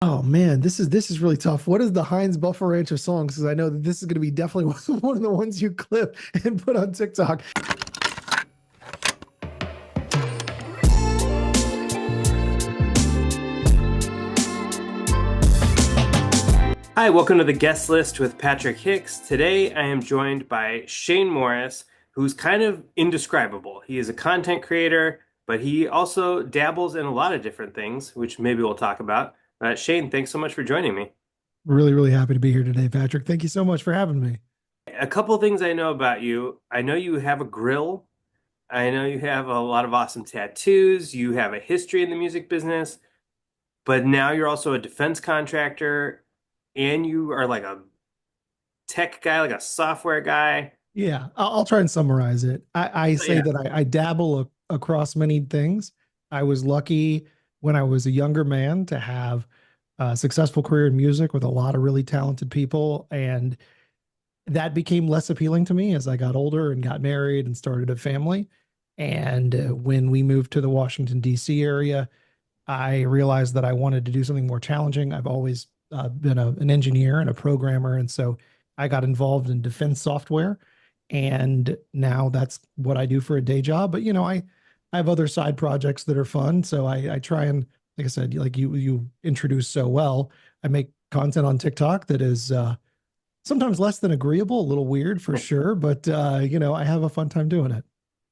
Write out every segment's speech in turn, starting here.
Oh man, this is really tough. What is the Heinz Buffer Ranch of songs? Because I know that this is going to be definitely one of the ones you clip and put on TikTok. Hi, welcome to the guest list with Patrick Hicks. Today I am joined by Shane Morris, who's kind of indescribable. He is a content creator, but he also dabbles in a lot of different things, which maybe we'll talk about. Shane, thanks so much for joining me. Really, really happy to be here today, Patrick. Thank you so much for having me. A couple things I know about you. I know you have a grill. I know you have a lot of awesome tattoos. You have a history in the music business, but now you're also a defense contractor and you are like a tech guy, like a software guy. Yeah, I'll try and summarize it. I So, say yeah. that I dabble across many things. I was lucky when I was a younger man to have a successful career in music with a lot of really talented people, and that became less appealing to me as I got older and got married and started a family. And when we moved to the Washington, D.C. area, I realized that I wanted to do something more challenging. I've always been an engineer and a programmer. And so I got involved in defense software. And now that's what I do for a day job. But, I have other side projects that are fun. So I try and, like I said, like you introduced so well, I make content on TikTok that is sometimes less than agreeable, a little weird for sure. But, I have a fun time doing it.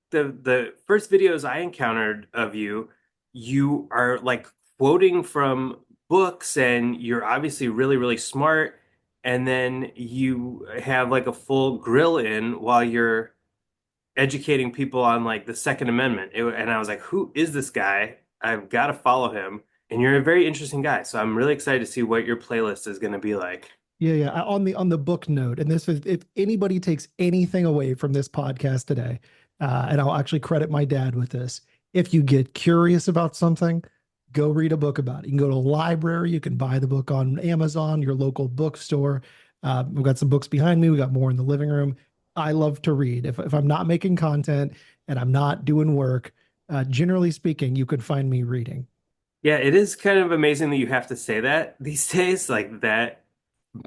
The first videos I encountered of you, you are like quoting from books and you're obviously really, really smart. And then you have like a full grill in while you're educating people on like the Second Amendment. And I was like, who is this guy? I've got to follow him. And you're a very interesting guy. So I'm really excited to see what your playlist is going to be like. Yeah, yeah. On the book note, and this is if anybody takes anything away from this podcast today, and I'll actually credit my dad with this. If you get curious about something, go read a book about it. You can go to a library, you can buy the book on Amazon, your local bookstore. We've got some books behind me. We got more in the living room. I love to read. If I'm not making content and I'm not doing work, generally speaking, you can find me reading. Yeah, it is kind of amazing that you have to say that these days. Like that,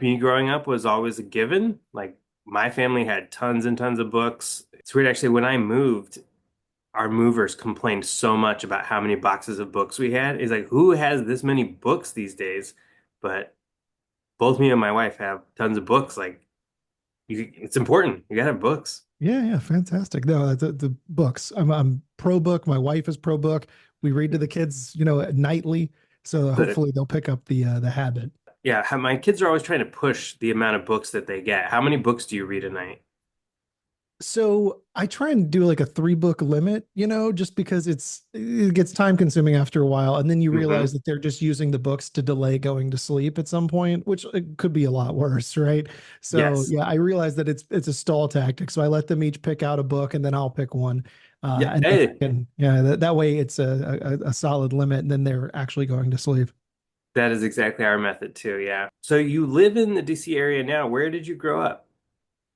me growing up was always a given. Like my family had tons and tons of books. It's weird actually, when I moved, our movers complained so much about how many boxes of books we had. It's like, who has this many books these days? But both me and my wife have tons of books. Like it's important. You gotta have books. Yeah, yeah, fantastic. No, the books. I'm pro book. My wife is pro book. We read to the kids, nightly. So But hopefully they'll pick up the habit. yeah, my kids are always trying to push the amount of books that they get. How many books do you read a night? So I try and do like a 3 book limit, just because it gets time consuming after a while, and then you realize Hmm. that they're just using the books to delay going to sleep at some point, which it could be a lot worse, right? So Yes. yeah, I realize that it's a stall tactic. So I let them each pick out a book, and then I'll pick one, Yeah. and then Hey, yeah, that way it's a solid limit, and then they're actually going to sleep. that is exactly our method too. Yeah. So you live in the DC area now. Where did you grow up?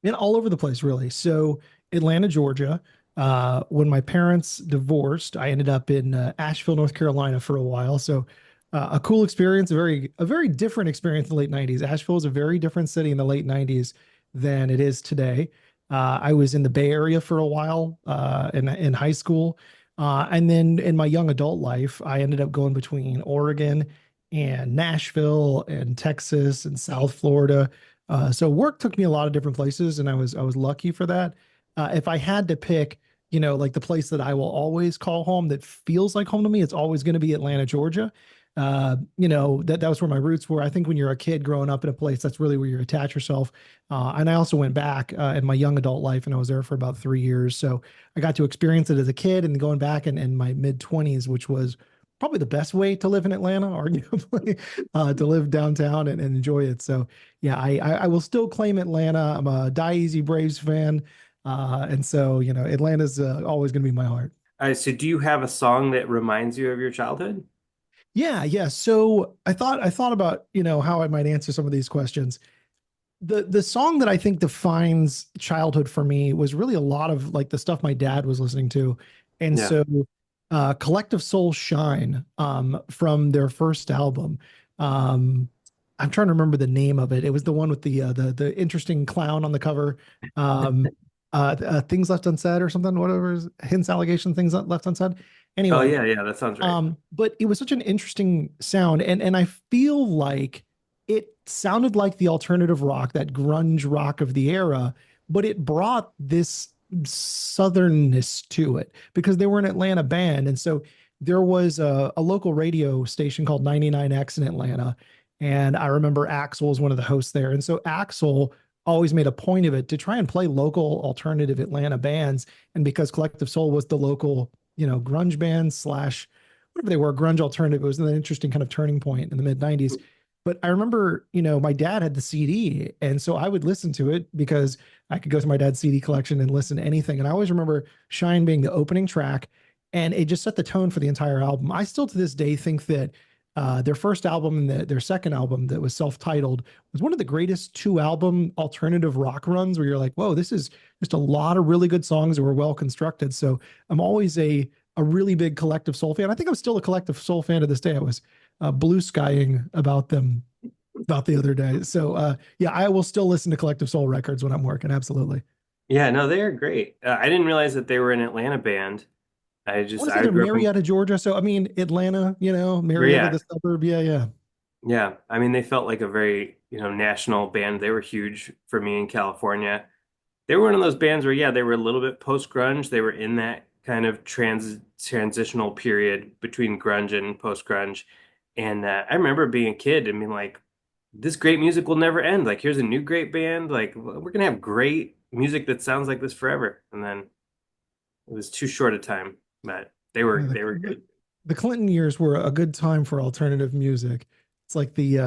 And all over the place, really. So Atlanta, Georgia. When my parents divorced, I ended up in Asheville, North Carolina for a while. So a cool experience, a very different experience in the late 90s. Asheville is a very different city in the late 90s than it is today. I was in the Bay Area for a while in high school. And then in my young adult life, I ended up going between Oregon and Nashville and Texas and South Florida. So work took me a lot of different places, and I was lucky for that. If I had to pick, like the place that I will always call home that feels like home to me, it's always going to be Atlanta, Georgia. That was where my roots were. I think when you're a kid growing up in a place, that's really where you attach yourself. And I also went back in my young adult life, and I was there for about 3 years. So I got to experience it as a kid, and going back in my mid 20s, which was probably the best way to live in Atlanta, arguably, to live downtown and enjoy it. So yeah, I will still claim Atlanta. I'm a Die Easy Braves fan, and so Atlanta's always going to be my heart. So do you have a song that reminds you of your childhood? Yeah, yeah. So I thought about how I might answer some of these questions. The song that I think defines childhood for me was really a lot of like the stuff my dad was listening to, and Yeah. so Collective Soul Shine from their first album. Um, I'm trying to remember the name of it. It was the one with the interesting clown on the cover. Um, Things Left Unsaid or something, whatever, hints, allegations, things left unsaid. Oh Anyway, yeah, yeah, that sounds right. but it was such an interesting sound, and I feel like it sounded like the alternative rock, that grunge rock of the era, but it brought this southernness to it because they were an Atlanta band, and so there was a local radio station called 99X in Atlanta, and I remember Axel was one of the hosts there, and so Axel always made a point of it to try and play local alternative Atlanta bands, and because Collective Soul was the local, grunge band slash whatever they were, grunge alternative. It was an interesting kind of turning point in the mid 90s. But I remember, my dad had the CD. And so I would listen to it because I could go to my dad's CD collection and listen to anything. And I always remember Shine being the opening track. And it just set the tone for the entire album. I still to this day think that their first album and their second album that was self-titled was one of the greatest two-album alternative rock runs where you're like, whoa, this is just a lot of really good songs that were well constructed. So I'm always a really big Collective Soul fan. I think I'm still a Collective Soul fan to this day. I was blue skying about them about the other day. So yeah, I will still listen to Collective Soul records when I'm working. Absolutely. Yeah, no, they're great. I didn't realize that they were an Atlanta band. I want to say I they're grew up in, Marietta, Georgia. So I mean, Atlanta, Marietta, yeah, the suburb. Yeah, yeah. yeah. I mean, they felt like a very, national band. They were huge for me in California. They were one of those bands where, yeah, they were a little bit post-grunge. They were in that kind of transitional period between grunge and post-grunge. And I remember being a kid and being like, this great music will never end. Like, here's a new great band. Like, we're gonna have great music that sounds like this forever. And then it was too short a time, but Yeah, they were good. the Clinton years were a good time for alternative music. It's like the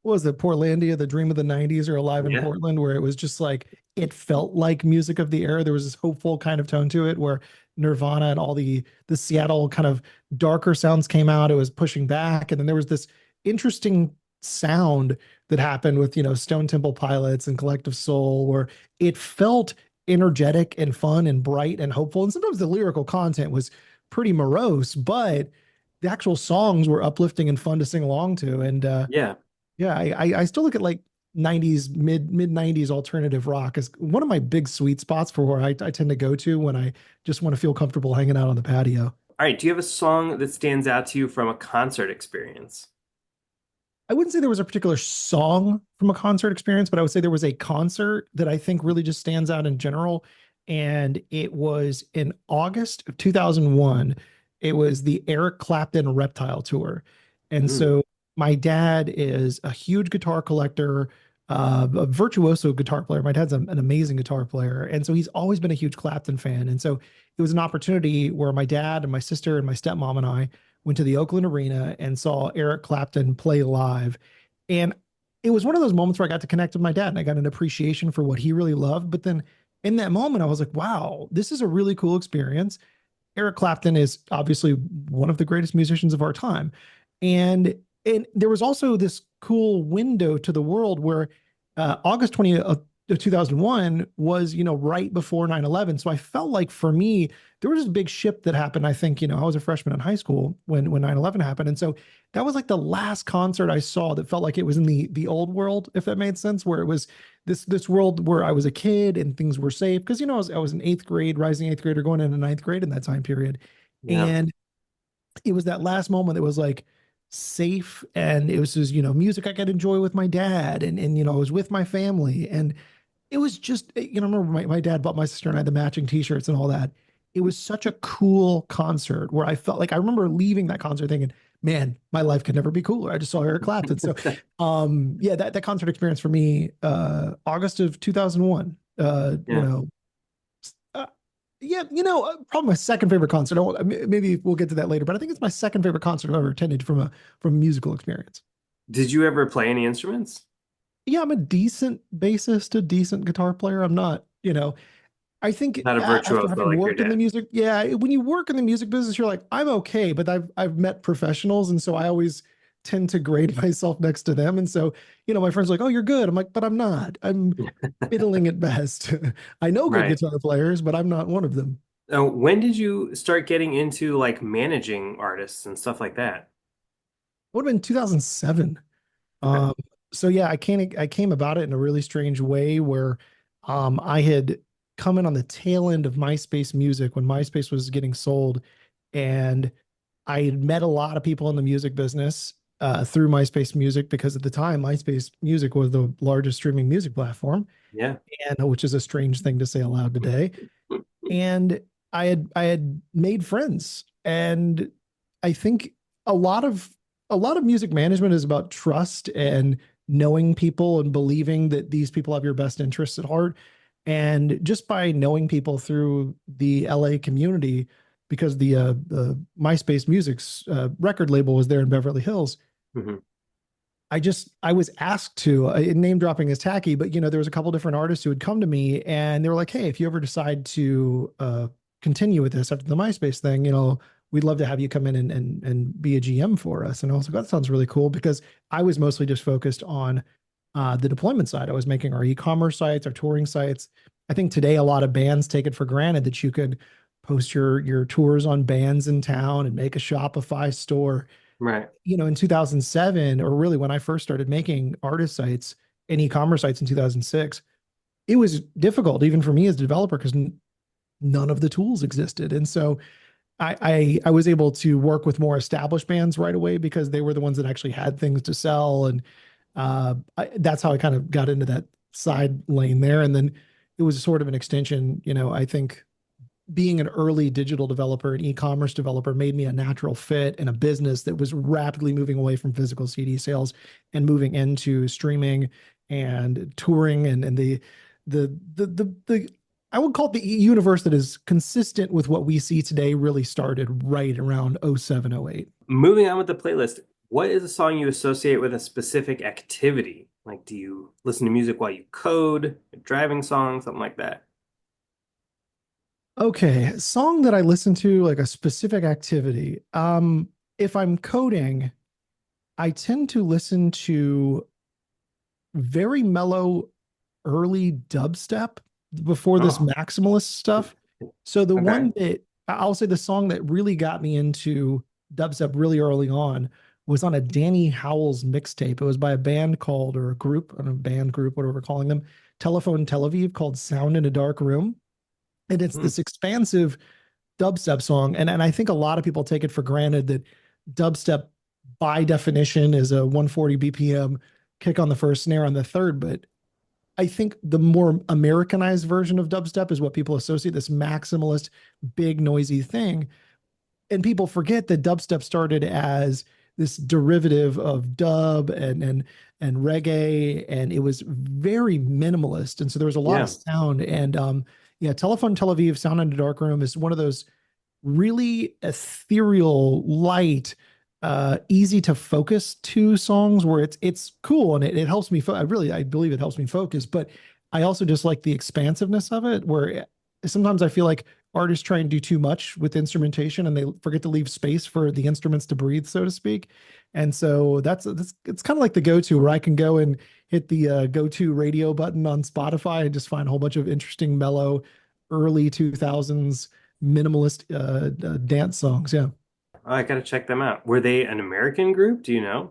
what was it, Portlandia, the dream of the 90s, or Alive in Yeah, Portland, where it was just like it felt like music of the era. There was this hopeful kind of tone to it where Nirvana and all the Seattle kind of darker sounds came out. It was pushing back. And then there was this interesting sound that happened with, Stone Temple Pilots and Collective Soul, where it felt energetic and fun and bright and hopeful. And sometimes the lyrical content was pretty morose, but the actual songs were uplifting and fun to sing along to. And yeah. yeah, I still look at like 90s, mid 90s alternative rock as one of my big sweet spots for where I tend to go to when I just want to feel comfortable hanging out on the patio. All right. Do you have a song that stands out to you from a concert experience? I wouldn't say there was a particular song from a concert experience, but I would say there was a concert that I think really just stands out in general. And it was in August of 2001. It was the Eric Clapton Reptile Tour. And Mm, so my dad is a huge guitar collector, a virtuoso guitar player. My dad's an amazing guitar player. And so he's always been a huge Clapton fan. And so it was an opportunity where my dad and my sister and my stepmom and I went to the Oakland Arena and saw Eric Clapton play live. And it was one of those moments where I got to connect with my dad and I got an appreciation for what he really loved. But then in that moment, I was like, wow, this is a really cool experience. Eric Clapton is obviously one of the greatest musicians of our time. And and there was also this cool window to the world where August 20th of 2001 was, right before 9/11. So I felt like for me, there was this big shift that happened. I think, I was a freshman in high school when 9/11 happened. And so that was like the last concert I saw that felt like it was in the old world, if that made sense, where it was this world where I was a kid and things were safe. Because, I was in eighth grade, rising eighth grader, going into ninth grade in that time period. yeah. And it was that last moment that was like safe, and it was just, music I could enjoy with my dad, and I was with my family, and it was just, I remember my dad bought my sister and I the matching t-shirts and all that. It was such a cool concert where I felt like I remember leaving that concert thinking, man, my life could never be cooler. I just saw Eric Clapton. So yeah, that concert experience for me, August of 2001, Yeah. uh, yeah, probably my second favorite concert. Maybe we'll get to that later, but I think it's my second favorite concert I've ever attended from a musical experience. Did you ever play any instruments? Yeah, I'm a decent bassist, a decent guitar player. I'm not, I think Not a after virtuoso having like your worked in the dad. music, yeah, when you work in the music business, you're like, I'm okay, but I've met professionals, and so I always tend to grade myself next to them. And so, my friends are like, oh, you're good. I'm like, but I'm not. I'm fiddling at best. I know good Right. guitar players, but I'm not one of them. When did you start getting into like managing artists and stuff like that? would have been 2007. Okay. Um, so yeah, I came about it in a really strange way where I had come in on the tail end of MySpace Music when MySpace was getting sold, and I had met a lot of people in the music business through MySpace Music because at the time MySpace Music was the largest streaming music platform, Yeah. and which is a strange thing to say aloud today. And I had made friends, and I think a lot of a lot of music management is about trust and knowing people and believing that these people have your best interests at heart. And just by knowing people through the LA community, because the MySpace Music's record label was there in Beverly Hills, Hmm. I was asked to, name dropping is tacky, but there was a couple different artists who had come to me and they were like, "Hey, if you ever decide to continue with this after the MySpace thing, we'd love to have you come in and be a GM for us." And I was like, "That sounds really cool," because I was mostly just focused on the deployment side. I was making our e-commerce sites, our touring sites. I think today a lot of bands take it for granted that you could post your tours on bands in town and make a Shopify store. Right. In 2007, or really when I first started making artist sites and e-commerce sites in 2006, it was difficult even for me as a developer because none of the tools existed. And so I was able to work with more established bands right away because they were the ones that actually had things to sell. And that's how I kind of got into that side lane there. And then it was sort of an extension. I think being an early digital developer and e-commerce developer made me a natural fit in a business that was rapidly moving away from physical CD sales and moving into streaming and touring and the I would call it the universe that is consistent with what we see today really started right around 07, 08. Moving on with the playlist, what is a song you associate with a specific activity? Like, do you listen to music while you code, a driving song, something like that? Okay, song that I listen to, like a specific activity. If I'm coding, I tend to listen to very mellow early dubstep before this Oh, maximalist stuff. So the okay. one that I'll say the song that really got me into dubstep really early on was on a Danny Howells mixtape. It was by a band called, or a group, a band group, whatever we're calling them, Telephone Tel Aviv, called Sound in a Dark Room. And it's Hmm. this expansive dubstep song. And I think a lot of people take it for granted that dubstep by definition is a 140 BPM kick on the first, snare on the third. But I think the more Americanized version of dubstep is what people associate this maximalist, big, noisy thing. And people forget that dubstep started as this derivative of dub and reggae, and it was very minimalist. And so there was a lot of Yeah. sound. And yeah, Telephone Tel Aviv, Sound in the Dark Room is one of those really ethereal, light, easy to focus to songs where it's cool and it helps me. I believe it helps me focus, but I also just like the expansiveness of it. Where sometimes I feel like artists try and do too much with instrumentation and they forget to leave space for the instruments to breathe, so to speak. And so that's it's kind of like the go-to where I can go and hit the go-to radio button on Spotify and just find a whole bunch of interesting, mellow, early 2000s minimalist dance songs. Yeah. Oh, I gotta check them out. Were they an American group? Do you know?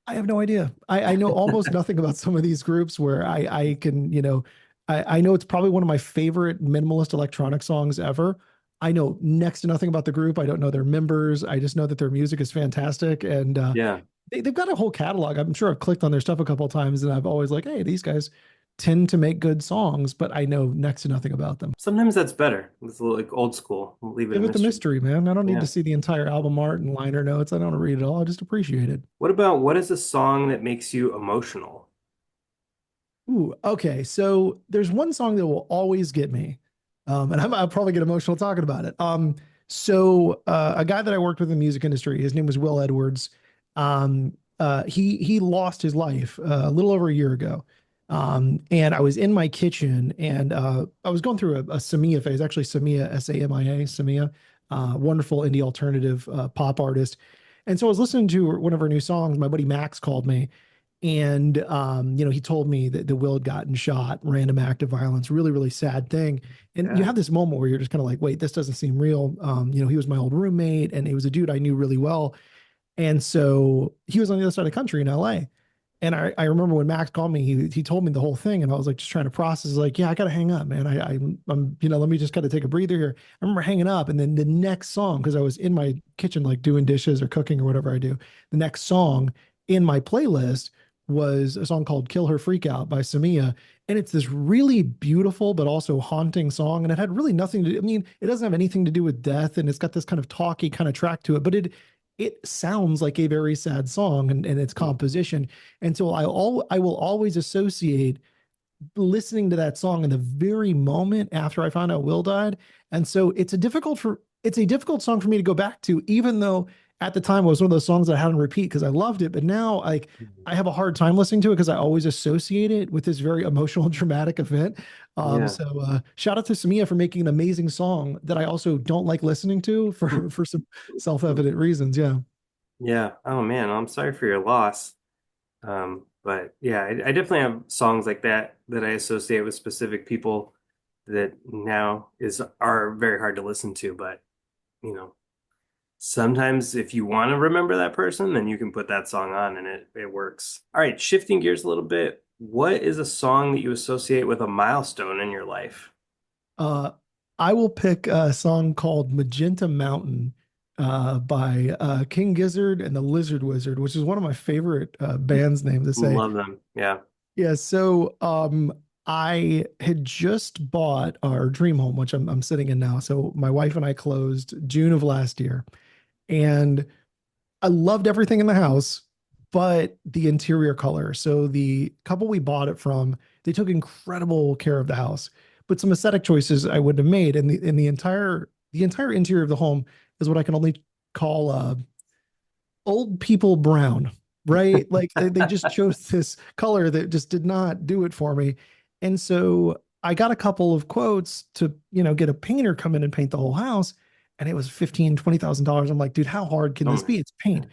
I have no idea. I know almost nothing about some of these groups where I can, I know it's probably one of my favorite minimalist electronic songs ever. I know next to nothing about the group. I don't know their members. I just know that their music is fantastic. And Yeah. they've got a whole catalog. I'm sure I've clicked on their stuff a couple of times and I've always like, hey, these guys tend to make good songs, but I know next to nothing about them. Sometimes that's better. It's a little like old school. We'll leave it a Give it the mystery. mystery, man. I don't need Yeah. to see the entire album art and liner notes. I don't want to read it all. I just appreciate it. What is a song that makes you emotional? Ooh, okay. So there's one song that will always get me, and I'll probably get emotional talking about it. A guy that I worked with in the music industry, his name was Will Edwards. He lost his life a little over a year ago. And I was in my kitchen and I was going through a Samia phase, actually Samia, Samia, Samia, wonderful indie alternative pop artist. And so I was listening to one of her new songs. My buddy Max called me and he told me that the Will had gotten shot, random act of violence, really, really sad thing. And you Yeah. have this moment where you're just kind of like, wait, this doesn't seem real. He was my old roommate and he was a dude I knew really well. And so he was on the other side of the country in LA. And I remember when Max called me, he told me the whole thing, and I was like just trying to process, like, yeah, I gotta hang up, man. I'm, let me just kind of take a breather here. I remember hanging up, and then the next song, because I was in my kitchen like doing dishes or cooking or whatever I do, the next song in my playlist was a song called Kill Her Freak Out by Samia. And it's this really beautiful but also haunting song. And it had really nothing to do, I mean, it doesn't have anything to do with death, and it's got this kind of talky kind of track to it, but it sounds like a very sad song and its composition. And so I will always associate listening to that song in the very moment after I found out Will died. And so it's a difficult song for me to go back to, even though at the time it was one of those songs that I had on repeat because I loved it. But now like I have a hard time listening to it because I always associate it with this very emotional and dramatic event. Yeah. Shout out to Samia for making an amazing song that I also don't like listening to for some self-evident reasons. Yeah. Yeah. Oh man, I'm sorry for your loss. But yeah, I definitely have songs like that that I associate with specific people that now is are very hard to listen to. But you know, sometimes if you want to remember that person, then you can put that song on and it works. All right, shifting gears a little bit. What is a song that you associate with a milestone in your life? Uh, I will pick a song called Magenta Mountain by King Gizzard and the Lizard Wizard, which is one of my favorite bands names to say. Love them. Yeah. Yeah, I had just bought our dream home, which I'm sitting in now. So my wife and I closed June of last year, and I loved everything in the house, but the interior color. So the couple we bought it from, they took incredible care of the house, but some aesthetic choices I wouldn't have made. And the entire interior of the home is what I can only call old people brown, right? Like they just chose this color that just did not do it for me. And so I got a couple of quotes to, get a painter come in and paint the whole house. And it was 15, $20,000. I'm like, dude, how hard can Oh this my be? It's paint.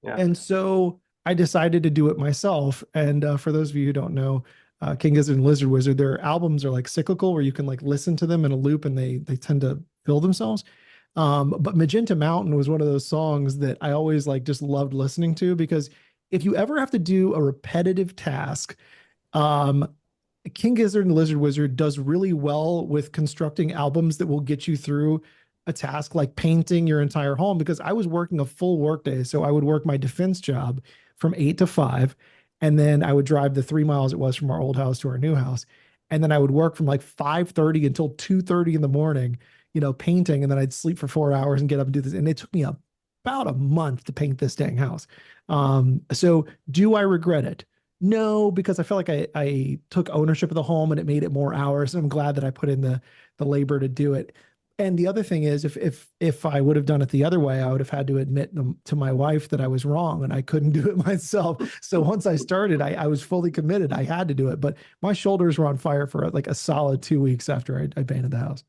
gosh. Yeah. And so I decided to do it myself. And for those of you who don't know, King Gizzard and Lizard Wizard, their albums are like cyclical, where you can like listen to them in a loop, and they tend to fill themselves. But Magenta Mountain was one of those songs that I always like just loved listening to, because if you ever have to do a repetitive task, um, King Gizzard and Lizard Wizard does really well with constructing albums that will get you through a task like painting your entire home. Because I was working a full workday, so I would work my defense job from 8 to 5, and then I would drive the 3 miles it was from our old house to our new house, and then I would work from like 5:30 until 2:30 in the morning, painting, and then I'd sleep for 4 hours and get up and do this. And it took me about a month to paint this dang house. So do I regret it? No, because I felt like I took ownership of the home and it made it more ours. And I'm glad that I put in the labor to do it. And the other thing is, if I would have done it the other way, I would have had to admit to my wife that I was wrong and I couldn't do it myself. So once I started, I was fully committed. I had to do it, but my shoulders were on fire for like a solid 2 weeks after I painted the house.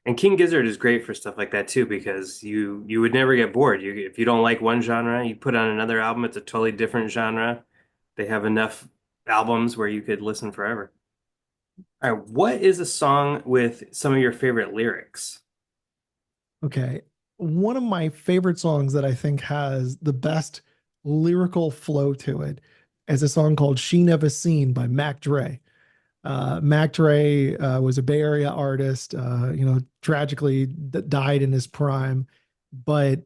And King Gizzard is great for stuff like that too, because you would never get bored. If you don't like one genre, you put on another album, it's a totally different genre. They have enough albums where you could listen forever. All right, what is a song with some of your favorite lyrics? Okay. One of my favorite songs that I think has the best lyrical flow to it is a song called She Never Seen by Mac Dre. Mac Dre was a Bay Area artist, tragically died in his prime. But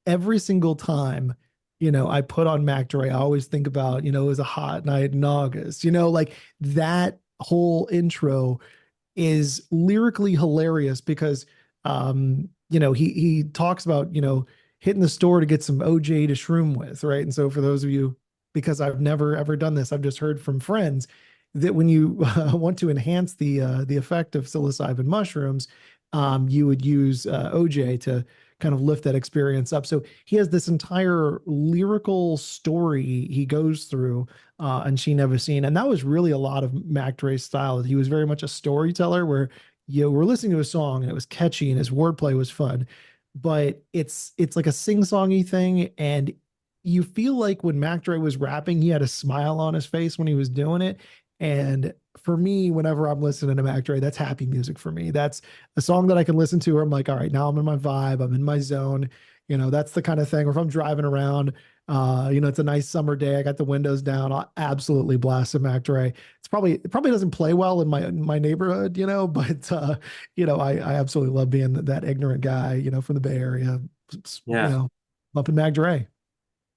every single time, I put on Mac Dre, I always think about, it was a hot night in August, like that whole intro is lyrically hilarious because, he talks about, hitting the store to get some OJ to shroom with, right? And so for those of you, because I've never ever done this, I've just heard from friends that when you want to enhance the effect of psilocybin mushrooms, you would use OJ to kind of lift that experience up. So he has this entire lyrical story he goes through, and She Never Seen, and that was really a lot of Mac Dre's style. He was very much a storyteller, where we're listening to a song and it was catchy and his wordplay was fun, but it's like a sing-songy thing, and you feel like when Mac Dre was rapping, he had a smile on his face when he was doing it. And for me, whenever I'm listening to Mac Dre, that's happy music for me. That's a song that I can listen to where I'm like, all right, now I'm in my vibe, I'm in my zone. That's the kind of thing. Or if I'm driving around, It's a nice summer day. I got the windows down. I absolutely blasted Mac Dre. It probably doesn't play well in my neighborhood, but I absolutely love being that ignorant guy, from the Bay Area, Yeah. bumping Mac Dre.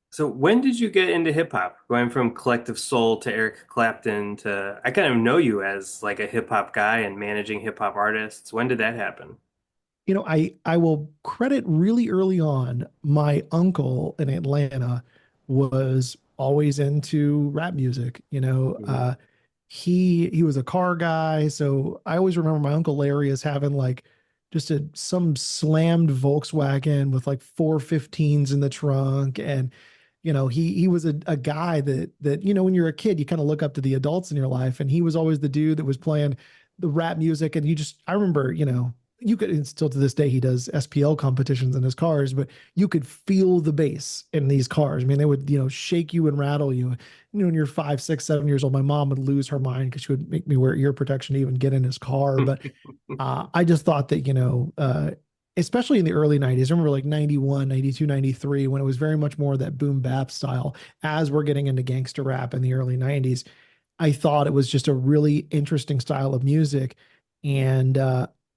So when did you get into hip hop? Going from Collective Soul to Eric Clapton to I kind of know you as like a hip hop guy and managing hip hop artists. When did that happen? I will credit really early on, my uncle in Atlanta was always into rap music. Mhm. He was a car guy, so I always remember my uncle Larry as having like just some slammed Volkswagen with like 415s in the trunk. And he was a guy that when you're a kid you kind of look up to the adults in your life, and he was always the dude that was playing the rap music. And I remember, you could, and still to this day he does SPL competitions in his cars, but you could feel the bass in these cars. I mean, they would shake you and rattle you. When you're 5, 6, 7 years old, my mom would lose her mind because she would make me wear ear protection to even get in his car. But I just thought that, especially in the early 90s, I remember like 91, 92, 93, when it was very much more that boom bap style. As we're getting into gangster rap in the early 90s, I thought it was just a really interesting style of music. And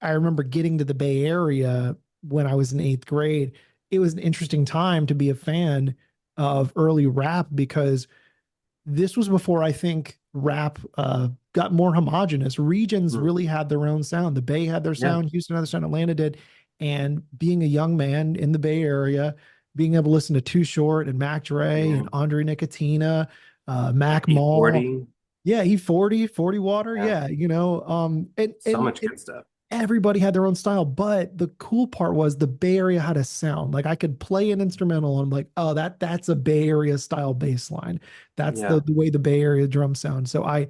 I remember getting to the Bay Area when I was in eighth grade. It was an interesting time to be a fan of early rap because this was before I think rap got more homogenous. Regions Mm. really had their own sound. The Bay had their Yeah. sound, Houston had their sound, Atlanta did. And being a young man in the Bay Area, being able to listen to Too Short and Mac Dre Yeah. and Andre Nicotina, Mac Mall. E40. Yeah, E40 water. Yeah. Yeah, and So much good stuff. everybody had their own style. But the cool part was the Bay Area had a sound. Like I could play an instrumental and I'm like, oh, that's a Bay Area style bass line. That's Yeah. the way the Bay Area drum sound. So I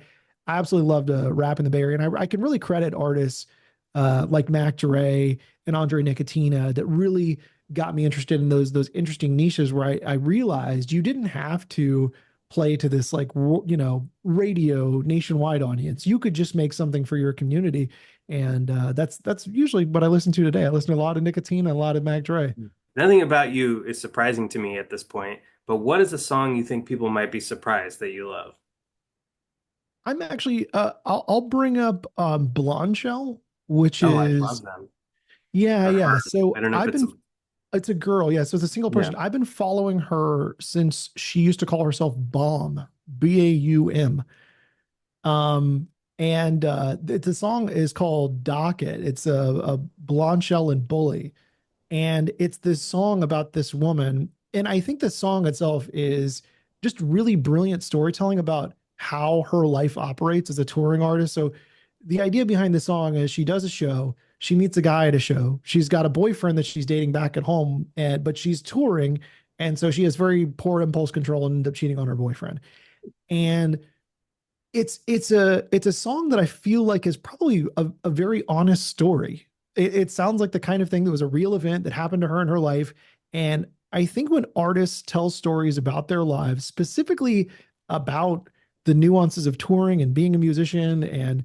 absolutely loved rap in the Bay Area. And I can really credit artists like Mac Dre and Andre Nicotina that really got me interested in those interesting niches where I realized you didn't have to play to this like radio nationwide audience. You could just make something for your community, and that's usually what I listen to today. I listen to a lot of Nicotine and a lot of Mac Dre. Nothing about you is surprising to me at this point, but what is a song you think people might be surprised that you love? I'm actually I'll bring up Blonde Shell, which Oh, I is love them. Or yeah. her. So I don't know if it's a, it's a girl, yeah. So it's a single yeah. person. I've been following her since she used to call herself Baum, Baum. Um, and the song is called Docket. It's a Blonde Shell and Bully. And it's this song about this woman. And I think the song itself is just really brilliant storytelling about how her life operates as a touring artist. So the idea behind the song is she does a show, she meets a guy at a show. She's got a boyfriend that she's dating back at home, and but she's touring. And so she has very poor impulse control and ends up cheating on her boyfriend. And it's a song that I feel like is probably a very honest story. It sounds like the kind of thing that was a real event that happened to her in her life. And I think when artists tell stories about their lives, specifically about the nuances of touring and being a musician and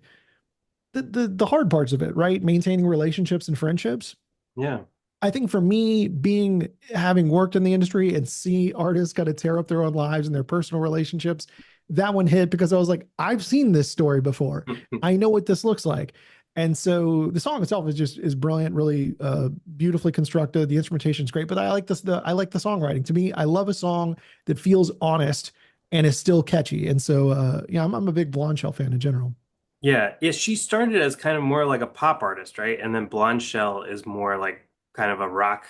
the hard parts of it, right? Maintaining relationships and friendships. Yeah. I think for me, having worked in the industry and see artists kind of tear up their own lives and their personal relationships, that one hit because I was like, I've seen this story before. I know what this looks like. And so the song itself is brilliant, really beautifully constructed. The instrumentation is great, but I like I like the songwriting. To me, I love a song that feels honest and is still catchy. And so yeah, I'm a big Blonde Shell fan in general. Yeah. Yeah. She started as kind of more like a pop artist, right? And then Blonde Shell is more like kind of a rock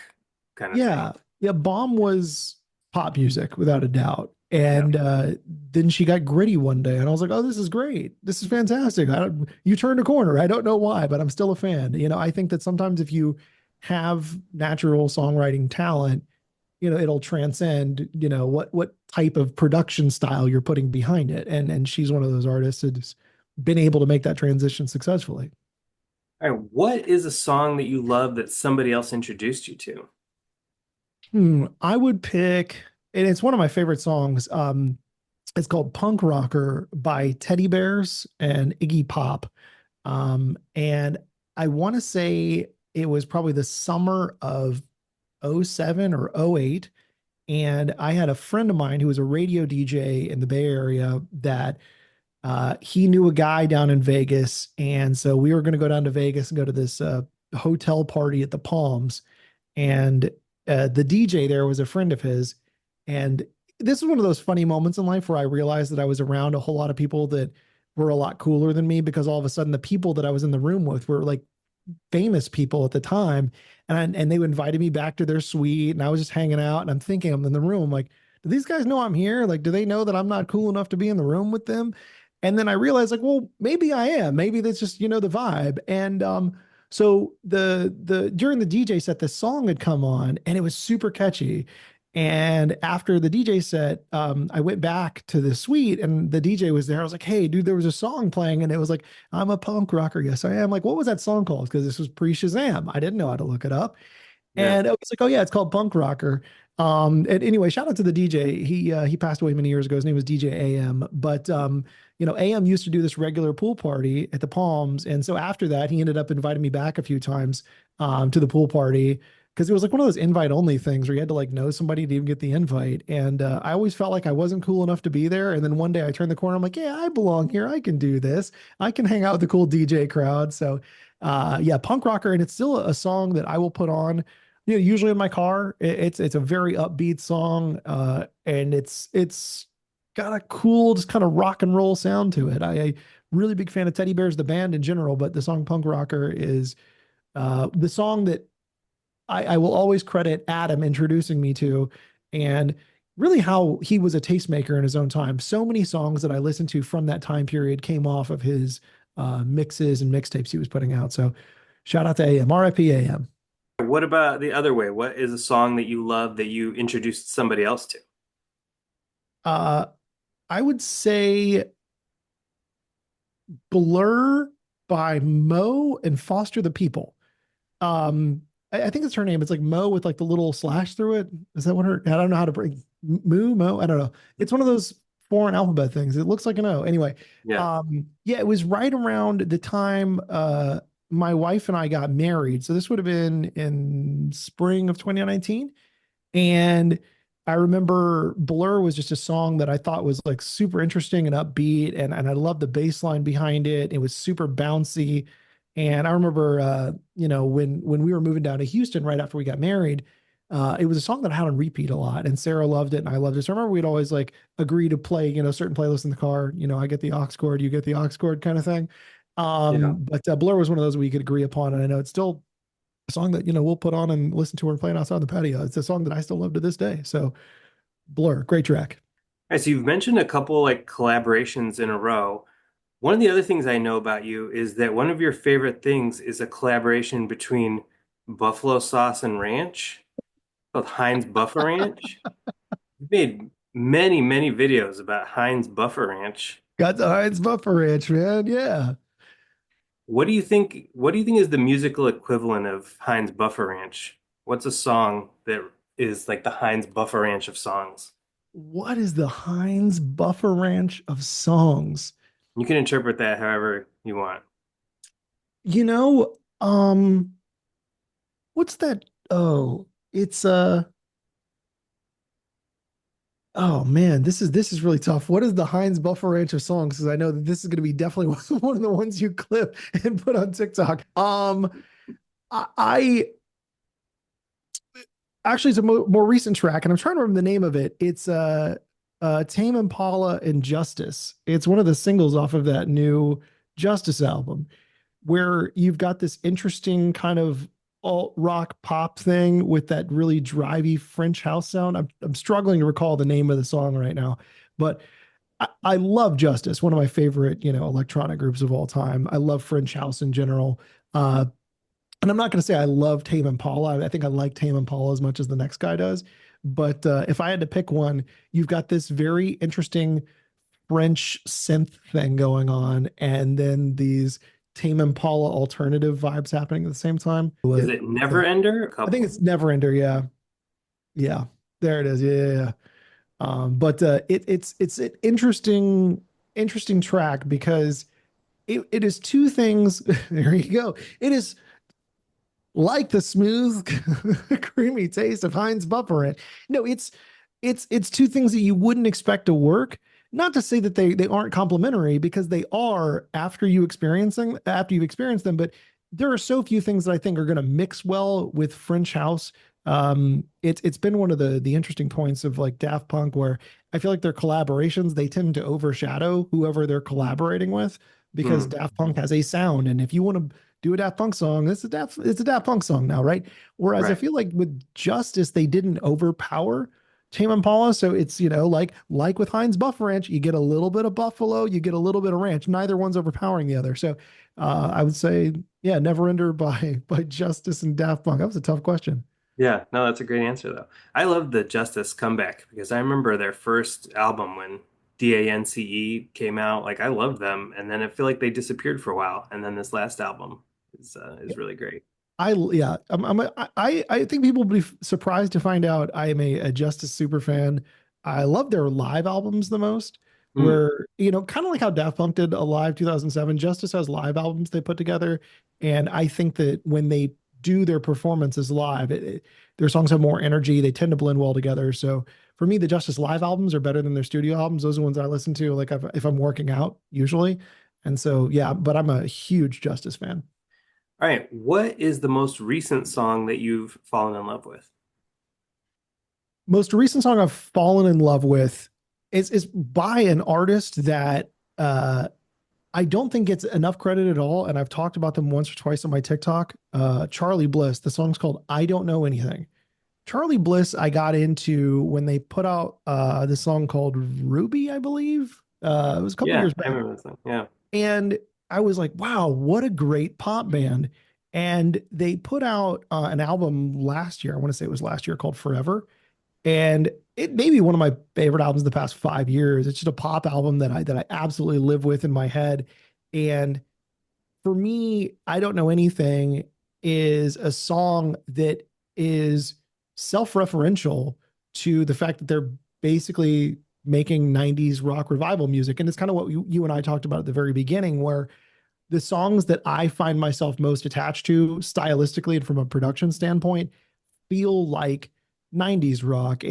kind of thing. Yeah, yeah. Bomb was pop music without a doubt. Yeah. And then she got gritty one day, and I was like, "Oh, this is great! This is fantastic! You turned a corner. I don't know why, but I'm still a fan." I think that sometimes if you have natural songwriting talent, it'll transcend, what type of production style you're putting behind it. And she's one of those artists that's been able to make that transition successfully. All right. What is a song that you love that somebody else introduced you to? I would pick, and it's one of my favorite songs. It's called Punk Rocker by Teddy Bears and Iggy Pop. And I want to say it was probably the summer of '07 or '08. And I had a friend of mine who was a radio DJ in the Bay Area that he knew a guy down in Vegas. And so we were going to go down to Vegas and go to this hotel party at the Palms. And the DJ there was a friend of his. And this is one of those funny moments in life where I realized that I was around a whole lot of people that were a lot cooler than me, because all of a sudden the people that I was in the room with were like famous people at the time, and they invited me back to their suite, and I was just hanging out, and I'm thinking, I'm in the room, I'm like, do these guys know I'm here? Like, do they know that I'm not cool enough to be in the room with them? And then I realized, like, well, maybe I am. Maybe that's just, the vibe. And so the during the DJ set, this song had come on, and it was super catchy. And after the DJ set, I went back to the suite, and the DJ was there. I was like, "Hey, dude, there was a song playing," and it was like, "I'm a punk rocker." Yes, I am. Like, what was that song called? Because this was pre-Shazam. I didn't know how to look it up. Yeah. And I was like, "Oh yeah, it's called Punk Rocker." And anyway, shout out to the DJ. He passed away many years ago. His name was DJ AM. But AM used to do this regular pool party at the Palms, and so after that, he ended up inviting me back a few times to the pool party, because it was like one of those invite only things where you had to like know somebody to even get the invite. And I always felt like I wasn't cool enough to be there. And then one day I turned the corner, I'm like, yeah, I belong here. I can do this. I can hang out with the cool DJ crowd. So yeah, Punk Rocker, and it's still a song that I will put on, usually in my car. It's a very upbeat song, and it's got a cool, just kind of rock and roll sound to it. I really big fan of Teddy Bears, the band in general, but the song Punk Rocker is the song that I will always credit Adam introducing me to, and really how he was a tastemaker in his own time. So many songs that I listened to from that time period came off of his mixes and mixtapes he was putting out. So shout out to AM, RIP AM. What about the other way? What is a song that you love that you introduced somebody else to? Uh, I would say Blur by Mo and Foster the People. I think it's her name. It's like Mo with like the little slash through it. Is that what her? I don't know how to bring Moo Mo. I don't know. It's one of those foreign alphabet things. It looks like an O. Anyway, Yeah. yeah, it was right around the time my wife and I got married. So this would have been in spring of 2019. And I remember Blur was just a song that I thought was like super interesting and upbeat. And I loved the bass line behind it. It was super bouncy. And I remember, when we were moving down to Houston right after we got married, it was a song that I had on repeat a lot. And Sarah loved it and I loved it. So I remember we'd always like agree to play, certain playlists in the car. I get the aux cord, you get the aux cord kind of thing. Yeah. But Blur was one of those we could agree upon. And I know it's still a song that we'll put on and listen to her playing outside the patio. It's a song that I still love to this day. So Blur, great track. All right, so you've mentioned a couple like collaborations in a row. One of the other things I know about you is that one of your favorite things is a collaboration between buffalo sauce and ranch called Heinz Buffer Ranch. You've made many, many videos about Heinz Buffer Ranch. Got the Heinz Buffer Ranch, man. Yeah. What do you think is the musical equivalent of Heinz Buffer Ranch? What's a song that is like the Heinz Buffer Ranch of songs? What is the Heinz Buffer Ranch of songs? You can interpret that however you want. You know, um, what's that? Oh, it's oh man, this is really tough. What is the Heinz Buffer Ranch of songs? Because I know that this is going to be definitely one of the ones you clip and put on TikTok. I actually, it's a more recent track, and I'm trying to remember the name of it. It's Tame Impala and Justice. It's one of the singles off of that new Justice album, where you've got this interesting kind of alt rock pop thing with that really drivey French house sound. I'm struggling to recall the name of the song right now, but I love Justice, one of my favorite, electronic groups of all time. I love French house in general. And I'm not going to say I love Tame Impala. I think I like Tame Impala as much as the next guy does. But if I had to pick one, you've got this very interesting French synth thing going on, and then these Tame Impala alternative vibes happening at the same time. Is it Never Ender? A I think couple. it's Neverender. Yeah, yeah, there it is. Yeah, yeah, yeah. But it's an interesting track because it is two things. There you go. It is like the smooth, creamy taste of Heinz Buffer. No, it's it's two things that you wouldn't expect to work. Not to say that they aren't complementary, because they are after you've experienced them, but there are so few things that I think are going to mix well with French house. It's been one of the interesting points of like Daft Punk, where I feel like their collaborations, they tend to overshadow whoever they're collaborating with, because Mm, Daft Punk has a sound, and if you want to do a Daft Punk song, it's a Daft Punk song now, right? Whereas I right. feel like with Justice, they didn't overpower Tame Impala. So it's, like with Heinz Buff Ranch, you get a little bit of Buffalo, you get a little bit of ranch. Neither one's overpowering the other. So I would say, yeah, Never Ender by Justice and Daft Punk. That was a tough question. Yeah, no, that's a great answer though. I love the Justice comeback because I remember their first album when DANCE came out. Like I loved them, and then I feel like they disappeared for a while, and then this last album is really great. Yeah, I think people will be surprised to find out I am a Justice super fan. I love their live albums the most, Mm, where, kind of like how Daft Punk did a live 2007, Justice has live albums they put together. And I think that when they do their performances live, their songs have more energy. They tend to blend well together. So for me, the Justice live albums are better than their studio albums. Those are the ones I listen to, like if I'm working out usually. And so, yeah, but I'm a huge Justice fan. all right, what is the most recent song that you've fallen in love with? Most recent song I've fallen in love with is by an artist that I don't think gets enough credit at all. And I've talked about them once or twice on my TikTok. Charlie Bliss. The song's called I Don't Know Anything. Charlie Bliss, I got into when they put out this song called Ruby, I believe. It was a couple Yeah, years I back. remember this song. Yeah. And I was like, wow, what a great pop band. And they put out an album last year. I want to say it was last year, called Forever, and it may be one of my favorite albums of the past 5 years. It's just a pop album that I absolutely live with in my head. And for me, I Don't Know Anything is a song that is self-referential to the fact that they're basically making 90s rock revival music. And it's kind of what you and I talked about at the very beginning, where the songs that I find myself most attached to stylistically and from a production standpoint feel like 90s rock.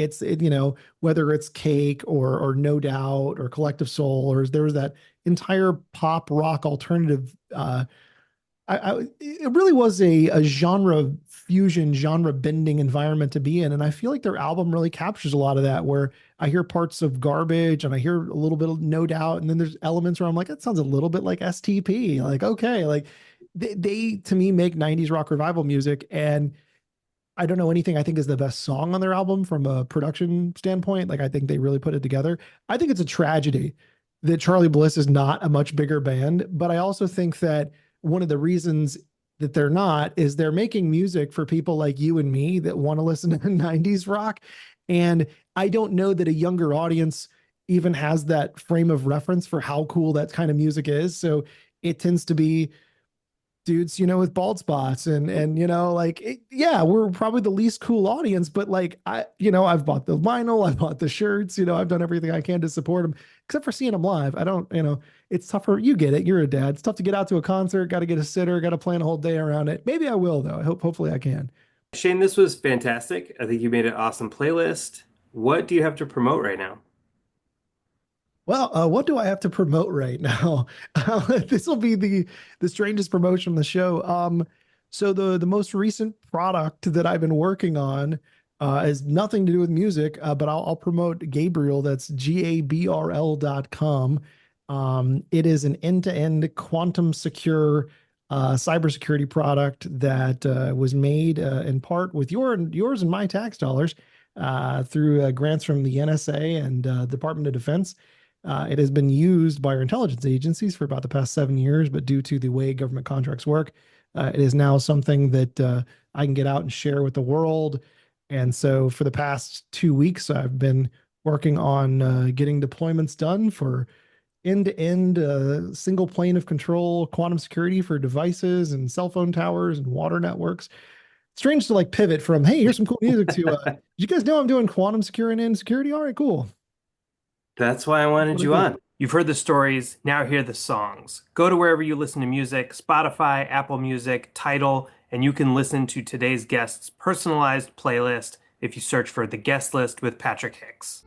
Whether it's Cake or No Doubt or Collective Soul, or there was that entire pop rock alternative. It really was a genre fusion, genre bending environment to be in. And I feel like their album really captures a lot of that, where I hear parts of Garbage and I hear a little bit of No Doubt. And then there's elements where I'm like, that sounds a little bit like STP. Like, okay, like they to me make 90s rock revival music. And I Don't Know Anything, I think, is the best song on their album from a production standpoint. Like, I think they really put it together. I think it's a tragedy that Charlie Bliss is not a much bigger band, but I also think that one of the reasons that they're not is they're making music for people like you and me that want to listen to 90s rock. And I don't know that a younger audience even has that frame of reference for how cool that kind of music is. So it tends to be dudes, with bald spots and yeah, we're probably the least cool audience, but like I've bought the vinyl, I've bought the shirts, I've done everything I can to support them, except for seeing them live. I don't, it's tougher. You get it. You're a dad. It's tough to get out to a concert, got to get a sitter, got to plan a whole day around it. Maybe I will though. Hopefully I can. Shane, this was fantastic. I think you made an awesome playlist. What do you have to promote right now? Well, what do I have to promote right now? This will be the strangest promotion on the show. So the most recent product that I've been working on has nothing to do with music, but I'll promote Gabriel. That's GABRL.com. It is an end-to-end quantum secure cybersecurity product that was made in part with yours and my tax dollars through grants from the NSA and Department of Defense. It has been used by our intelligence agencies for about the past 7 years, but due to the way government contracts work, it is now something that I can get out and share with the world. And so for the past 2 weeks, I've been working on getting deployments done for end-to-end single plane of control quantum security for devices and cell phone towers and water networks. Strange to like pivot from, hey, here's some cool music to, did you guys know I'm doing quantum secure and security? All right, cool. That's why I That's wanted what I you do. on. You've heard the stories, now hear the songs. Go to wherever you listen to music, Spotify, Apple Music, Tidal, and you can listen to today's guest's personalized playlist. if you search for The Guest List with Patrick Hicks.